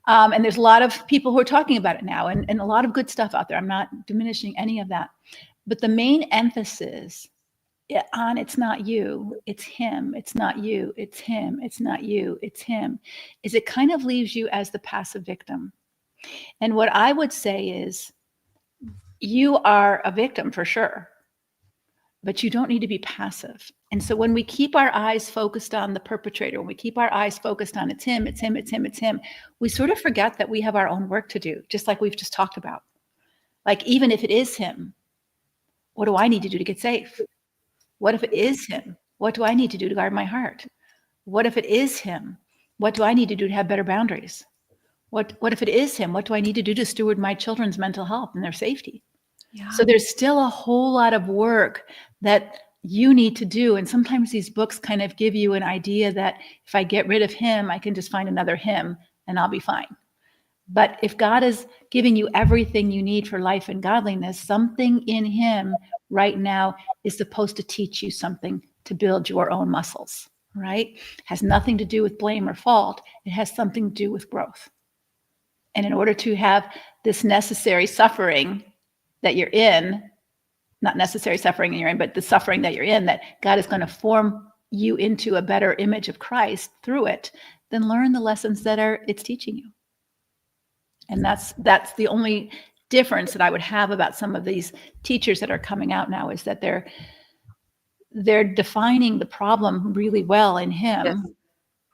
And there's a lot of people who are talking about it now, and a lot of good stuff out there. I'm not diminishing any of that. But the main emphasis on it's not you, it's him, it's not you, it's him, it's not you, it's him, is it kind of leaves you as the passive victim. And what I would say is, you are a victim for sure, but you don't need to be passive. And so when we keep our eyes focused on the perpetrator, when we keep our eyes focused on it's him, it's him, it's him, it's him, we sort of forget that we have our own work to do, just like we've just talked about. Like, even if it is him, what do I need to do to get safe? What if it is him? What do I need to do to guard my heart? What if it is him? What do I need to do to have better boundaries? What if it is him? What do I need to do to steward my children's mental health and their safety? Yeah. So there's still a whole lot of work that you need to do. And sometimes these books kind of give you an idea that if I get rid of him, I can just find another him and I'll be fine. But if God is giving you everything you need for life and godliness, something in him right now is supposed to teach you something to build your own muscles, right? Has nothing to do with blame or fault. It has something to do with growth. And in order to have this necessary suffering that you're in, not necessary suffering you're in, but the suffering that you're in, that God is going to form you into a better image of Christ through it, then learn the lessons that it's teaching you. And that's the only difference that I would have about some of these teachers that are coming out now, is that they're defining the problem really well in him. Yes.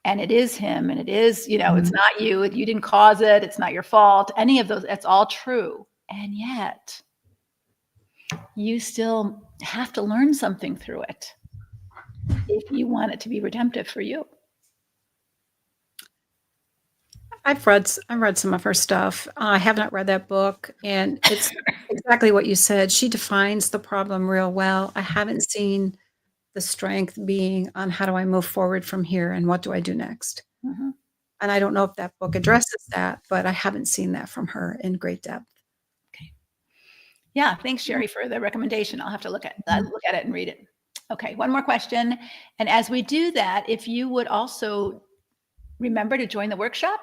And it is him, and it is, it's not you didn't cause it, it's not your fault, any of those, that's all true. And yet you still have to learn something through it if you want it to be redemptive for you. I've read some of her stuff. I have not read that book, and it's exactly what you said. She defines the problem real well. I haven't seen the strength being on how do I move forward from here and what do I do next. Mm-hmm. And I don't know if that book addresses that, but I haven't seen that from her in great depth. Okay. Yeah, thanks, Sherry, for the recommendation. I'll have to look at it and read it. Okay, one more question. And as we do that, if you would also remember to join the workshop,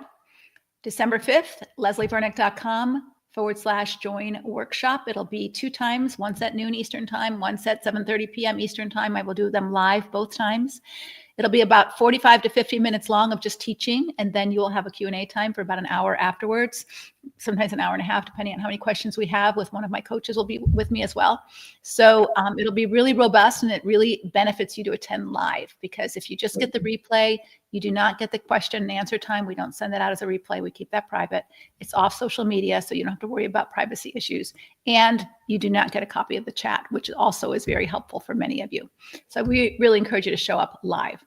December 5th, leslievernick.com/join workshop. It'll be 2 times, once at noon Eastern time, once at 7:30 p.m. Eastern time. I will do them live both times. It'll be about 45 to 50 minutes long of just teaching, and then you will have a Q&A time for about an hour afterwards, sometimes an hour and a half, depending on how many questions we have. With one of my coaches will be with me as well. So it'll be really robust, and it really benefits you to attend live, because if you just get the replay, you do not get the question and answer time. We don't send that out as a replay. We keep that private. It's off social media, so you don't have to worry about privacy issues. And you do not get a copy of the chat, which also is very helpful for many of you. So we really encourage you to show up live.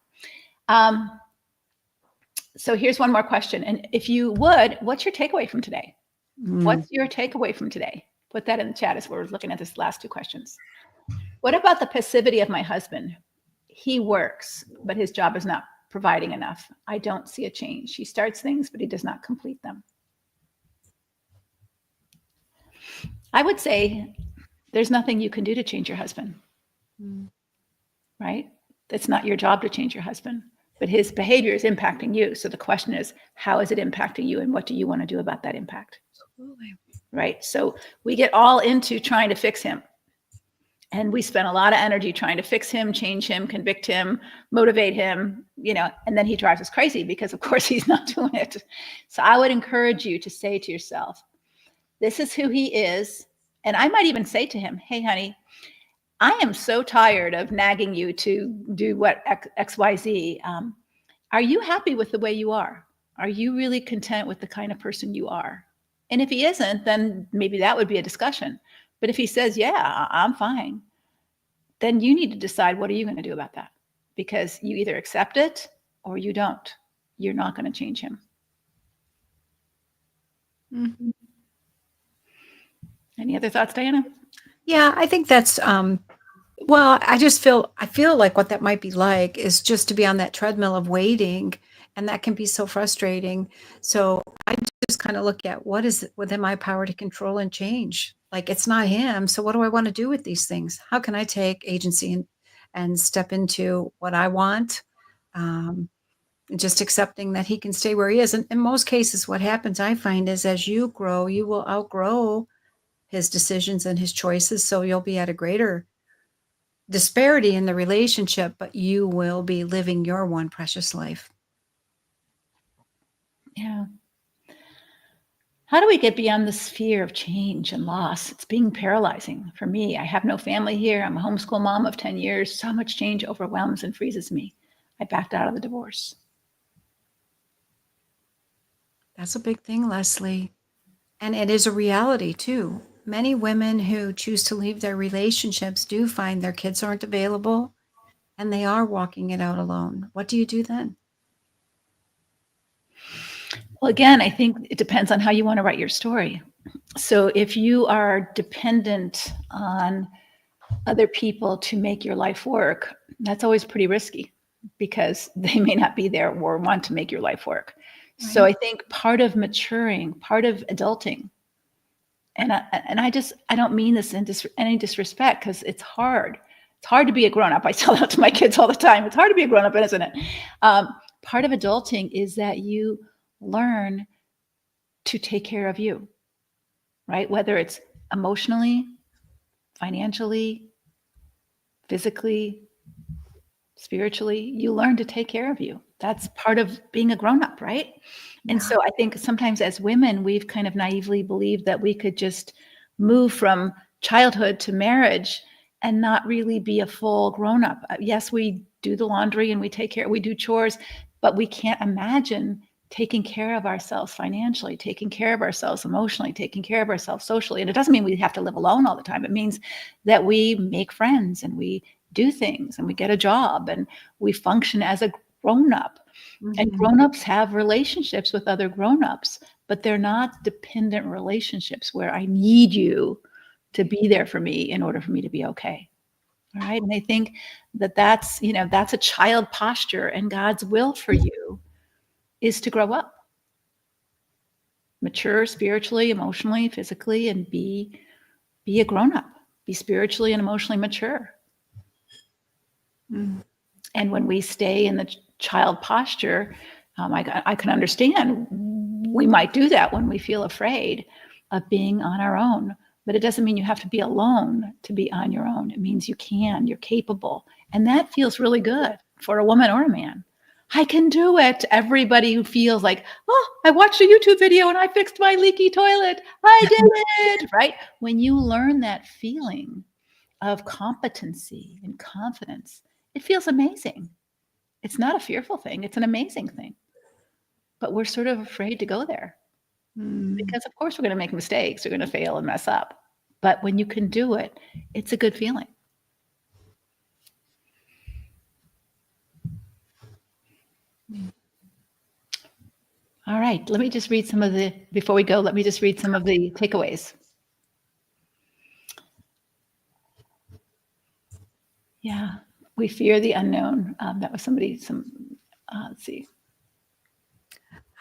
So here's one more question. And if you would, what's your takeaway from today? What's your takeaway from today? Put that in the chat as we're looking at this last 2 questions. What about the passivity of my husband? He works, but his job is not providing enough. I don't see a change. He starts things, but he does not complete them. I would say there's nothing you can do to change your husband, right? It's not your job to change your husband, but his behavior is impacting you. So the question is, how is it impacting you, and what do you want to do about that impact? Absolutely. Right? So we get all into trying to fix him. And we spend a lot of energy trying to fix him, change him, convict him, motivate him, and then he drives us crazy because, of course, he's not doing it. So I would encourage you to say to yourself, this is who he is. And I might even say to him, hey, honey, I am so tired of nagging you to do what X, Y, Z. Are you happy with the way you are? Are you really content with the kind of person you are? And if he isn't, then maybe that would be a discussion. But if he says, yeah, I'm fine, then you need to decide, what are you going to do about that? Because you either accept it or you don't. You're not going to change him. Mm-hmm. Any other thoughts, Diana? Yeah, I think that's well, I feel like what that might be like is just to be on that treadmill of waiting, and that can be so frustrating. So I just kind of look at what is within my power to control and change. Like it's not him. So what do I want to do with these things? How can I take agency and step into what I want? And just accepting that he can stay where he is. And in most cases, what happens, I find, is as you grow, you will outgrow his decisions and his choices. So you'll be at a greater disparity in the relationship, but you will be living your one precious life. Yeah. How do we get beyond this fear of change and loss? It's being paralyzing for me. I have no family here. I'm a homeschool mom of 10 years. So much change overwhelms and freezes me. I backed out of the divorce. That's a big thing, Leslie. And it is a reality too. Many women who choose to leave their relationships do find their kids aren't available and they are walking it out alone. What do you do then? Well, again, I think it depends on how you want to write your story. So if you are dependent on other people to make your life work, that's always pretty risky because they may not be there or want to make your life work. Right. So I think part of maturing, part of adulting, and I don't mean this in any disrespect because it's hard. It's hard to be a grown-up. I tell that to my kids all the time. It's hard to be a grown-up, isn't it? Part of adulting is that you learn to take care of you, right? Whether it's emotionally, financially, physically, spiritually, you learn to take care of you. That's part of being a grown-up, right? Yeah. And so I think sometimes as women, we've kind of naively believed that we could just move from childhood to marriage and not really be a full grown-up. Yes, we do the laundry and we do chores, but we can't imagine taking care of ourselves financially, taking care of ourselves emotionally, taking care of ourselves socially. And it doesn't mean we have to live alone all the time. It means that we make friends and we do things and we get a job and we function as a grown-up. Mm-hmm. And grown-ups have relationships with other grown-ups, but they're not dependent relationships where I need you to be there for me in order for me to be okay. All right. And I think that that's a child posture, and God's will for you is to grow up, mature spiritually, emotionally, physically, and be a grown-up, be spiritually and emotionally mature. Mm. And when we stay in the child posture, I can understand we might do that when we feel afraid of being on our own, but it doesn't mean you have to be alone to be on your own. It means you're capable. And that feels really good for a woman or a man. I can do it. Everybody who feels like, oh, I watched a YouTube video and I fixed my leaky toilet. I did it, right? When you learn that feeling of competency and confidence, it feels amazing. It's not a fearful thing. It's an amazing thing. But we're sort of afraid to go there because, of course, we're going to make mistakes. We're going to fail and mess up. But when you can do it, it's a good feeling. All right. Let me just read before we go, let me just read some of the takeaways. Yeah. We fear the unknown. That was let's see.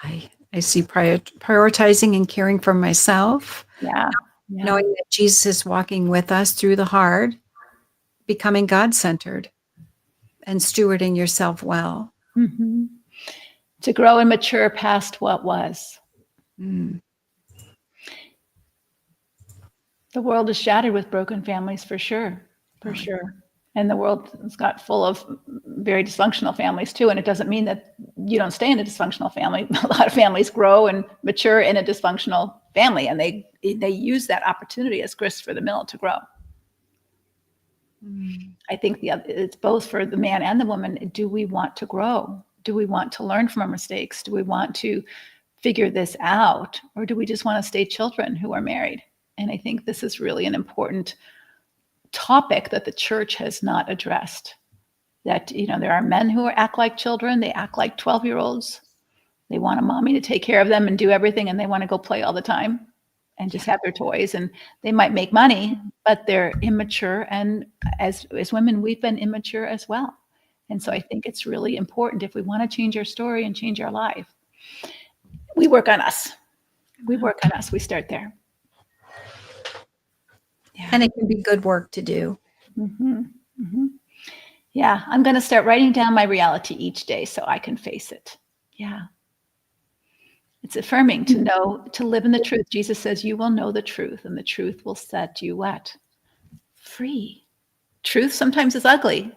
I see prioritizing and caring for myself. Yeah. Knowing that Jesus is walking with us through the hard, becoming God-centered, and stewarding yourself well. Mm-hmm. To grow and mature past what was. Mm. The world is shattered with broken families, for sure. For sure. And the world has got full of very dysfunctional families too. And it doesn't mean that you don't stay in a dysfunctional family. A lot of families grow and mature in a dysfunctional family, and they use that opportunity as grist for the mill to grow. I think it's both for the man and the woman. Do we want to grow? Do we want to learn from our mistakes? Do we want to figure this out? Or do we just want to stay children who are married? And I think this is really an important topic that the church has not addressed. That, there are men who act like children. They act like 12-year-olds. They want a mommy to take care of them and do everything, and they want to go play all the time. and just have their toys, and they might make money, but they're immature. And as women, we've been immature as well. And so I think it's really important, if we want to change our story and change our life, we work on us. We work on us. We start there. Yeah. And it can be good work to do. Mm-hmm. Mm-hmm. Yeah, I'm going to start writing down my reality each day so I can face it. Yeah. It's affirming to know, to live in the truth. Jesus says, you will know the truth, and the truth will set you what? Free. Truth sometimes is ugly.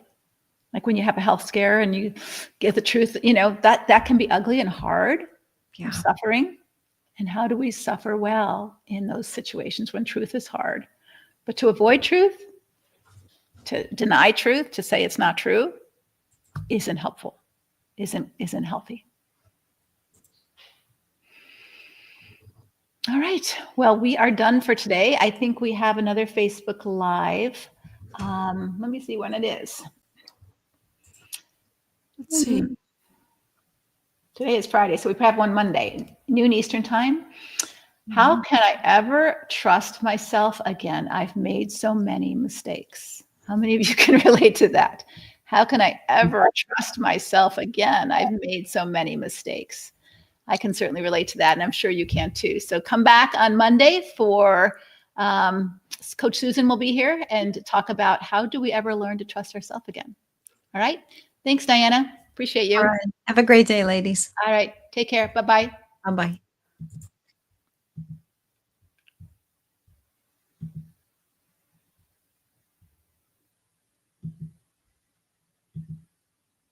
Like when you have a health scare and you get the truth, that can be ugly and hard. Yeah. Suffering. And how do we suffer well in those situations when truth is hard? But to avoid truth, to deny truth, to say it's not true, isn't helpful, isn't healthy. All right. Well, we are done for today. I think we have another Facebook Live. Let me see when it is. Let's see. Today is Friday, so we have one Monday, noon Eastern time. How can I ever trust myself again? I've made so many mistakes. How many of you can relate to that? How can I ever trust myself again? I've made so many mistakes. I can certainly relate to that, and I'm sure you can too. So come back on Monday for Coach Susan will be here and talk about how do we ever learn to trust ourselves again. All right. Thanks, Diana. Appreciate you. All right. Have a great day, ladies. All right. Take care. Bye-bye. Bye-bye.